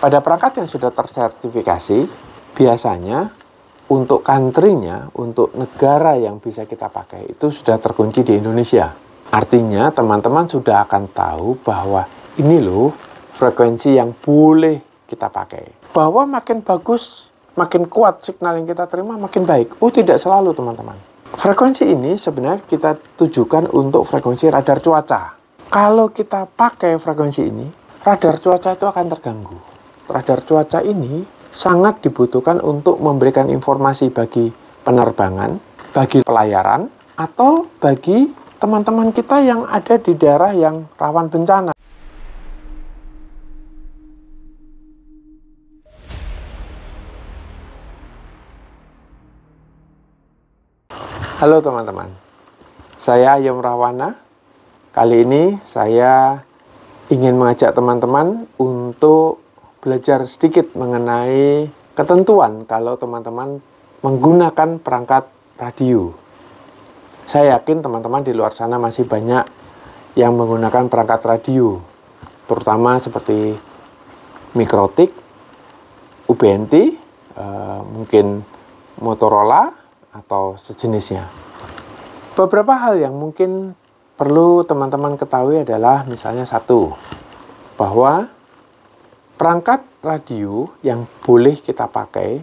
Pada perangkat yang sudah tersertifikasi, biasanya untuk country-nya, untuk negara yang bisa kita pakai, itu sudah terkunci di Indonesia. Artinya teman-teman sudah akan tahu bahwa ini loh frekuensi yang boleh kita pakai. Bahwa makin bagus, makin kuat signal yang kita terima, makin baik. Oh, tidak selalu teman-teman. Frekuensi ini sebenarnya kita tujukan untuk frekuensi radar cuaca. Kalau kita pakai frekuensi ini, radar cuaca itu akan terganggu. Radar cuaca ini sangat dibutuhkan untuk memberikan informasi bagi penerbangan, bagi pelayaran, atau bagi teman-teman kita yang ada di daerah yang rawan bencana. Halo teman-teman, saya Yom Rahwana. Kali ini saya ingin mengajak teman-teman untuk belajar sedikit mengenai ketentuan kalau teman-teman menggunakan perangkat radio. Saya yakin teman-teman di luar sana masih banyak yang menggunakan perangkat radio, terutama seperti Mikrotik, UBNT, mungkin Motorola, atau sejenisnya. Beberapa hal yang mungkin perlu teman-teman ketahui adalah misalnya satu, bahwa perangkat radio yang boleh kita pakai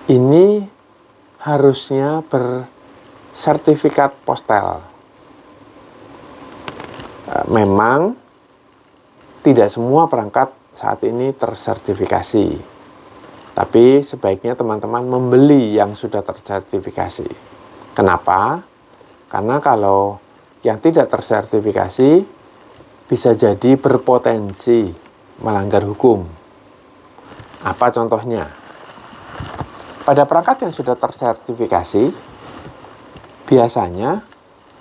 ini harusnya bersertifikat postel. Memang tidak semua perangkat saat ini tersertifikasi, tapi sebaiknya teman-teman membeli yang sudah tersertifikasi. Kenapa? Karena kalau yang tidak tersertifikasi bisa jadi berpotensi melanggar hukum. Apa contohnya? Pada perangkat yang sudah tersertifikasi, biasanya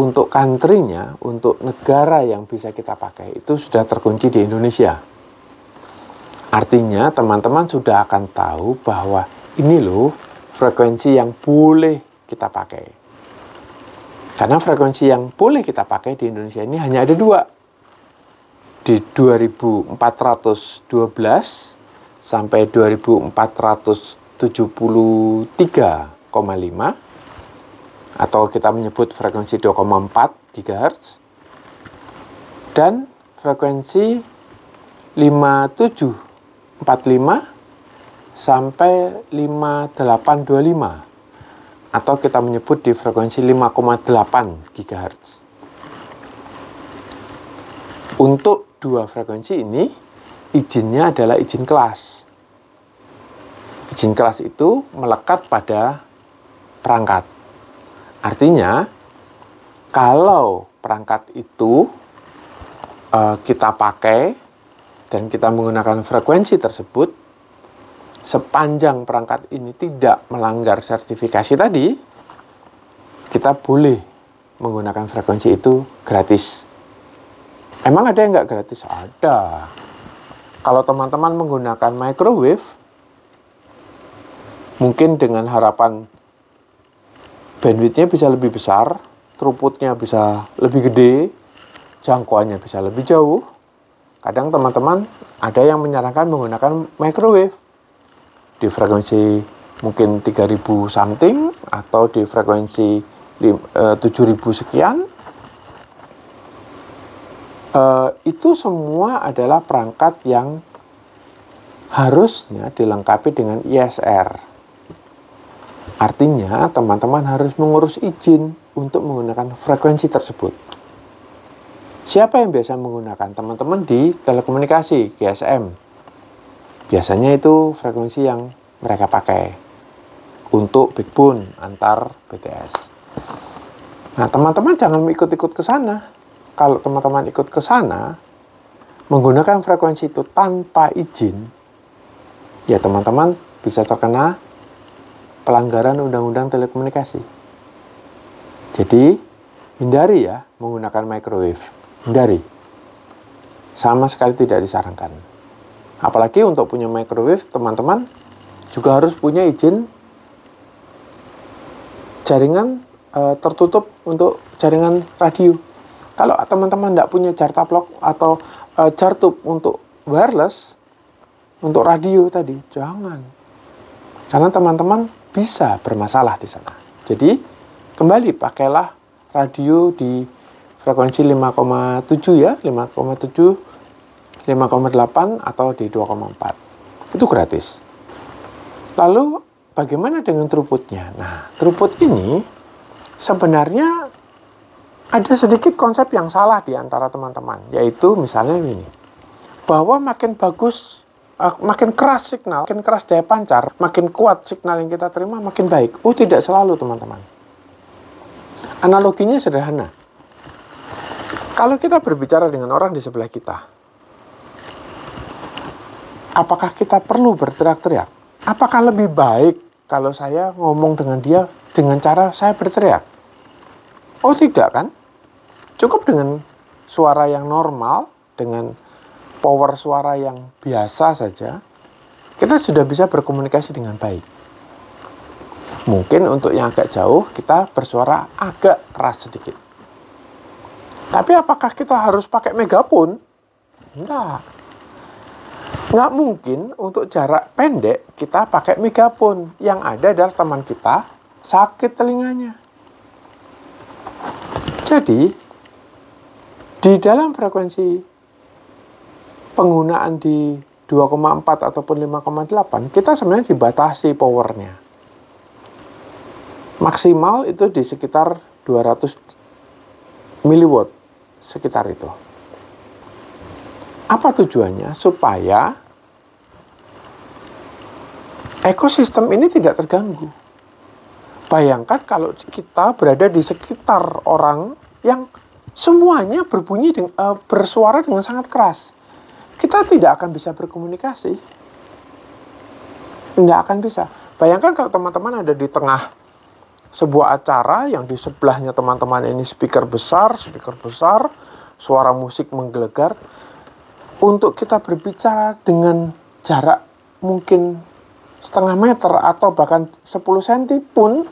untuk country-nya, untuk negara yang bisa kita pakai, itu sudah terkunci di Indonesia. Artinya teman-teman sudah akan tahu bahwa ini loh frekuensi yang boleh kita pakai. Karena frekuensi yang boleh kita pakai di Indonesia ini hanya ada dua. Di 2412 sampai 2473,5, atau kita menyebut frekuensi 2,4 GHz, dan frekuensi 5745 sampai 5825, atau kita menyebut di frekuensi 5,8 GHz. Untuk dua frekuensi ini, izinnya adalah izin kelas. Izin kelas itu melekat pada perangkat. Artinya, kalau perangkat itu kita pakai dan kita menggunakan frekuensi tersebut, sepanjang perangkat ini tidak melanggar sertifikasi tadi, kita boleh menggunakan frekuensi itu gratis. Emang ada yang nggak gratis? Ada. Kalau teman-teman menggunakan microwave, mungkin dengan harapan bandwidth-nya bisa lebih besar, throughput-nya bisa lebih gede, jangkauannya bisa lebih jauh. Kadang teman-teman ada yang menyarankan menggunakan microwave di frekuensi mungkin 3000 something, atau di frekuensi 7000 sekian. Itu semua adalah perangkat yang harusnya dilengkapi dengan ISR. Artinya teman-teman harus mengurus izin untuk menggunakan frekuensi tersebut. Siapa yang biasa menggunakan? Teman-teman di telekomunikasi, GSM. Biasanya itu frekuensi yang mereka pakai untuk backbone antar BTS. Nah, teman-teman jangan ikut-ikut ke sana. Kalau teman-teman ikut ke sana, menggunakan frekuensi itu tanpa izin, ya teman-teman bisa terkena pelanggaran undang-undang telekomunikasi. Jadi, hindari ya menggunakan microwave. Hindari. Sama sekali tidak disarankan. Apalagi untuk punya microwave, teman-teman juga harus punya izin jaringan tertutup untuk jaringan radio. Kalau teman-teman tidak punya jar taplok atau jar tube untuk wireless, untuk radio tadi, jangan. Karena teman-teman bisa bermasalah di sana. Jadi, kembali pakailah radio di frekuensi 5,7 ya, 5,7, 5,8 atau di 2,4. Itu gratis. Lalu bagaimana dengan throughputnya? Nah, throughput ini sebenarnya ada sedikit konsep yang salah di antara teman-teman, yaitu misalnya ini, bahwa makin bagus, makin keras signal, makin keras daya pancar, makin kuat signal yang kita terima, makin baik. Oh, tidak selalu teman-teman. Analoginya sederhana. Kalau kita berbicara dengan orang di sebelah kita, apakah kita perlu berteriak-teriak? Apakah lebih baik kalau saya ngomong dengan dia dengan cara saya berteriak? Oh tidak kan? Cukup dengan suara yang normal, dengan power suara yang biasa saja, kita sudah bisa berkomunikasi dengan baik. Mungkin untuk yang agak jauh, kita bersuara agak keras sedikit. Tapi apakah kita harus pakai megafon? Enggak. Nggak mungkin untuk jarak pendek kita pakai megafon. Yang ada adalah teman kita sakit telinganya. Jadi, di dalam frekuensi penggunaan di 2,4 ataupun 5,8, kita sebenarnya dibatasi powernya. Maksimal itu di sekitar 200 miliwatt, sekitar itu. Apa tujuannya? Supaya ekosistem ini tidak terganggu. Bayangkan kalau kita berada di sekitar orang yang semuanya bersuara dengan sangat keras. Kita tidak akan bisa berkomunikasi. Tidak akan bisa. Bayangkan kalau teman-teman ada di tengah sebuah acara yang di sebelahnya teman-teman ini speaker besar, suara musik menggelegar. Untuk kita berbicara dengan jarak mungkin setengah meter atau bahkan 10 cm pun,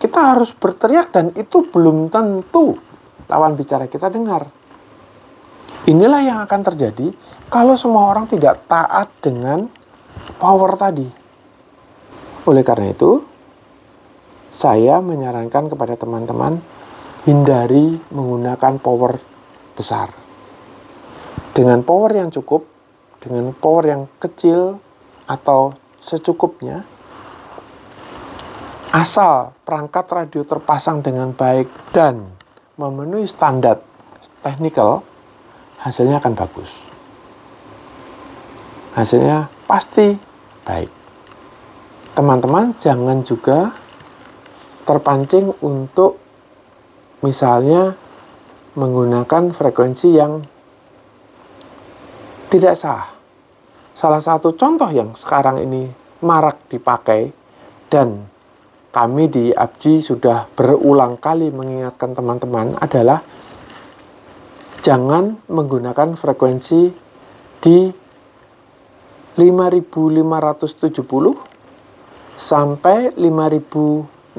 kita harus berteriak dan itu belum tentu lawan bicara kita dengar. Inilah yang akan terjadi kalau semua orang tidak taat dengan power tadi. Oleh karena itu, saya menyarankan kepada teman-teman, hindari menggunakan power besar. Dengan power yang cukup, dengan power yang kecil atau secukupnya, asal perangkat radio terpasang dengan baik dan memenuhi standar teknikal, hasilnya akan bagus. Hasilnya pasti baik. Teman-teman jangan juga terpancing untuk misalnya menggunakan frekuensi yang tidak sah. Salah satu contoh yang sekarang ini marak dipakai dan kami di ABJI sudah berulang kali mengingatkan teman-teman adalah jangan menggunakan frekuensi di 5570 sampai 5670.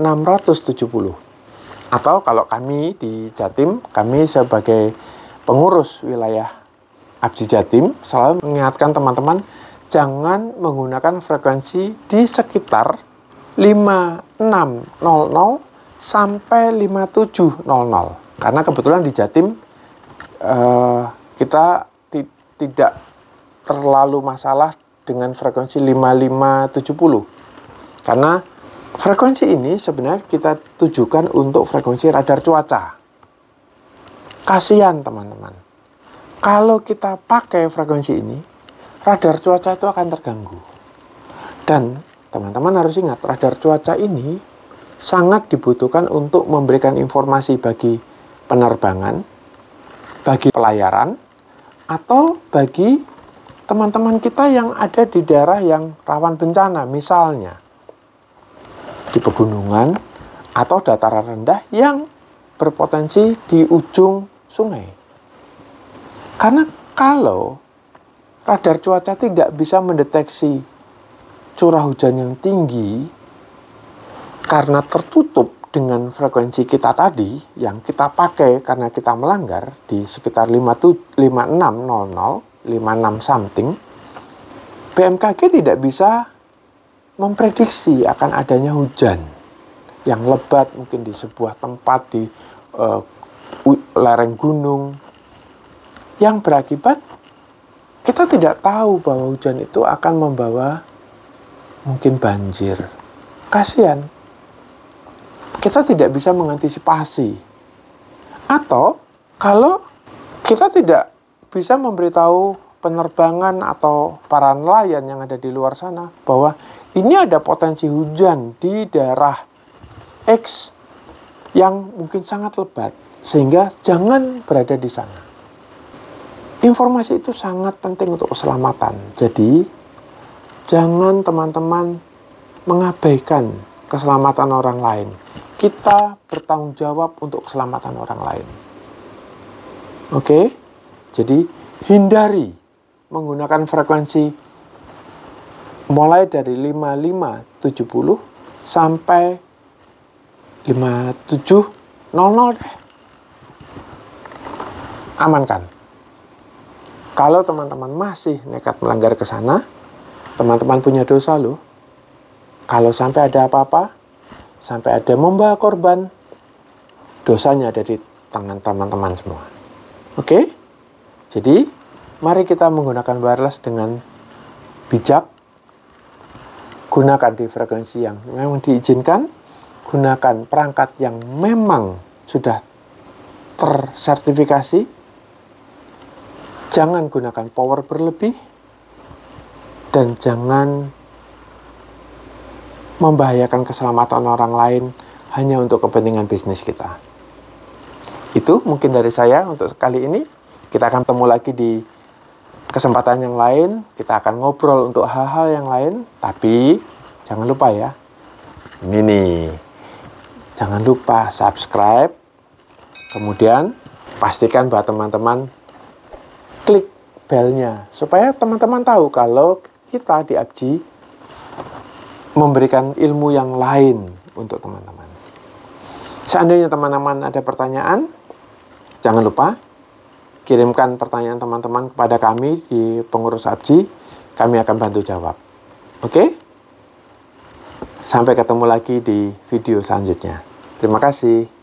Atau kalau kami di Jatim, kami sebagai pengurus wilayah ABJI Jatim selalu mengingatkan teman-teman jangan menggunakan frekuensi di sekitar 5600 sampai 5700. Karena kebetulan di Jatim kita tidak terlalu masalah dengan frekuensi 5570. Karena frekuensi ini sebenarnya kita tujukan untuk frekuensi radar cuaca. Kasihan teman-teman. Kalau kita pakai frekuensi ini, radar cuaca itu akan terganggu. Dan teman-teman harus ingat, radar cuaca ini sangat dibutuhkan untuk memberikan informasi bagi penerbangan, bagi pelayaran, atau bagi teman-teman kita yang ada di daerah yang rawan bencana, misalnya di pegunungan atau dataran rendah yang berpotensi di ujung sungai. Karena kalau radar cuaca tidak bisa mendeteksi curah hujan yang tinggi karena tertutup dengan frekuensi kita tadi yang kita pakai karena kita melanggar di sekitar 5600, 56 something, BMKG tidak bisa memprediksi akan adanya hujan yang lebat mungkin di sebuah tempat di lereng gunung, yang berakibat kita tidak tahu bahwa hujan itu akan membawa mungkin banjir. Kasihan. Kita tidak bisa mengantisipasi. Atau kalau kita tidak bisa memberitahu penerbangan atau para nelayan yang ada di luar sana bahwa ini ada potensi hujan di daerah X yang mungkin sangat lebat, sehingga jangan berada di sana. Informasi itu sangat penting untuk keselamatan. Jadi, jangan teman-teman mengabaikan keselamatan orang lain. Kita bertanggung jawab untuk keselamatan orang lain. Oke? Jadi, hindari menggunakan frekuensi mulai dari 5570 sampai 5700 deh. Amankan. Kalau teman-teman masih nekat melanggar ke sana, teman-teman punya dosa loh. Kalau sampai ada apa-apa, sampai ada membawa korban, dosanya ada di tangan teman-teman semua. Oke? Jadi, mari kita menggunakan wireless dengan bijak. Gunakan di frekuensi yang memang diizinkan. Gunakan perangkat yang memang sudah tersertifikasi. Jangan gunakan power berlebih. Dan jangan membahayakan keselamatan orang lain hanya untuk kepentingan bisnis kita. Itu mungkin dari saya untuk kali ini. Kita akan ketemu lagi di kesempatan yang lain. Kita akan ngobrol untuk hal-hal yang lain. Tapi jangan lupa ya. Ini nih. Jangan lupa subscribe. Kemudian pastikan bahwa teman-teman klik belnya. Supaya teman-teman tahu kalau kita di Abji memberikan ilmu yang lain untuk teman-teman. Seandainya teman-teman ada pertanyaan, jangan lupa kirimkan pertanyaan teman-teman kepada kami di pengurus Abji. Kami akan bantu jawab. Oke? Sampai ketemu lagi di video selanjutnya. Terima kasih.